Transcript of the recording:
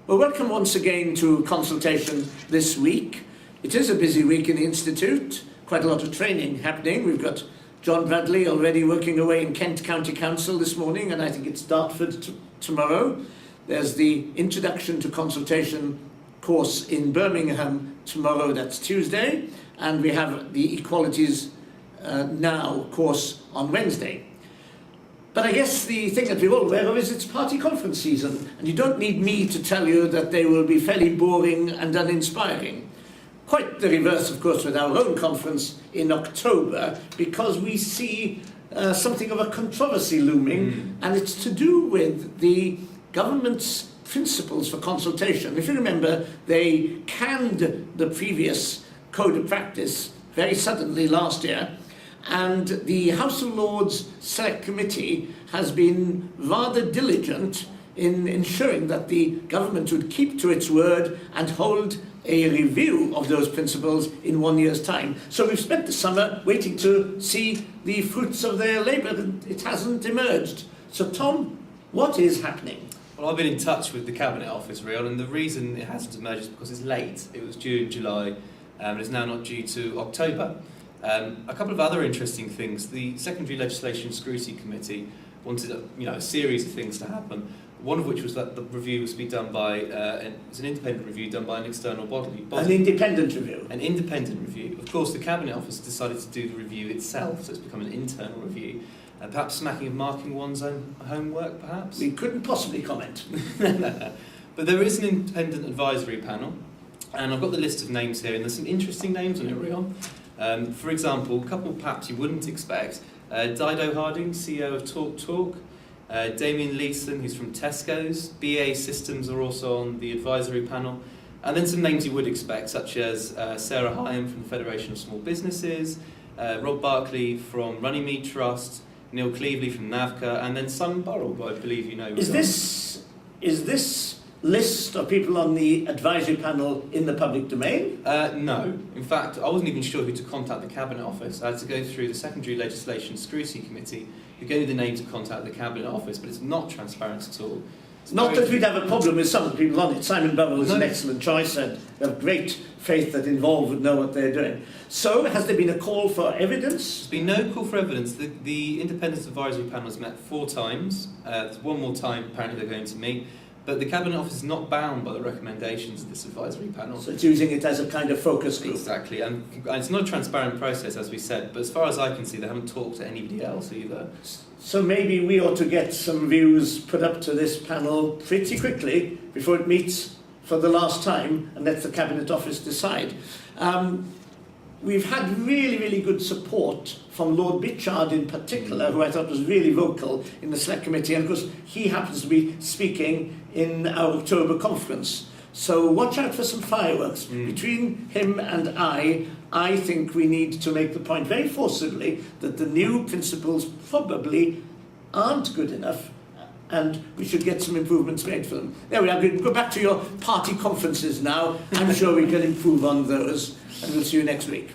Well, welcome once again to consultation this week. It is a busy week in the Institute, quite a lot of training happening. We've got John Bradley already working away in Kent County Council this morning, and I think it's Dartford tomorrow. There's the Introduction to Consultation course in Birmingham tomorrow, that's Tuesday, and we have the Equalities Now course on Wednesday. But I guess the thing that we're all aware of is it's party conference season, and you don't need me to tell you that they will be fairly boring and uninspiring. Quite the reverse, of course, with our own conference in October, because we see something of a controversy looming, and it's to do with the government's principles for consultation. If you remember, they canned the previous Code of Practice very suddenly last year, and the House of Lords Select Committee has been rather diligent in ensuring that the government would keep to its word and hold a review of those principles in 1 year's time. So we've spent the summer waiting to see the fruits of their labour, and it hasn't emerged. So Tom, what is happening? Well, I've been in touch with the Cabinet Office, Rion, and the reason it hasn't emerged is because it's late. It was due in July, and it's now not due to October. A couple of other interesting things. The Secondary Legislation Scrutiny Committee wanted a series of things to happen, one of which was that the review was to be done by, it's an independent review done by an external body. An independent review? An independent review. Of course, the Cabinet Office decided to do the review itself, so it's become an internal review. Perhaps smacking of marking one's own homework, perhaps? We couldn't possibly comment. But there is an independent advisory panel, and I've got the list of names here, and there's some interesting names on it, Rion. For example, a couple perhaps you wouldn't expect. Dido Harding, CEO of TalkTalk. Damien Leeson, who's from Tesco's. BAE Systems are also on the advisory panel. And then some names you would expect, such as Sarah Hyam from the Federation of Small Businesses, Rob Barkley from Runnymede Trust, Neil Cleveley from NAVCA, and then Simon Burrell, who I believe you know. Is this list of people on the advisory panel in the public domain? No. In fact, I wasn't even sure who to contact the Cabinet Office. I had to go through the Secondary Legislation Scrutiny Committee, who gave me the name to contact the Cabinet Office, but it's not transparent at all. Not that we'd have a problem with some of the people on it. Simon Burrell is an excellent choice, and we have great faith that involved would know what they're doing. So, has there been a call for evidence? There's been no call for evidence. The Independent Advisory Panel has met 4 times. There's one more time apparently they're going to meet. But the Cabinet Office is not bound by the recommendations of this advisory panel. So it's using it as a kind of focus group. Exactly, and it's not a transparent process, as we said, but as far as I can see, they haven't talked to anybody else either. So maybe we ought to get some views put up to this panel pretty quickly before it meets for the last time and lets the Cabinet Office decide. We've had really, really good support from Lord Bitchard in particular, who I thought was really vocal in the Select Committee, and of course he happens to be speaking in our October conference. So watch out for some fireworks. Between him and I think we need to make the point very forcibly that the new principles probably aren't good enough, and we should get some improvements made for them. There we are. We'll go back to your party conferences now. I'm sure we can improve on those, and we'll see you next week.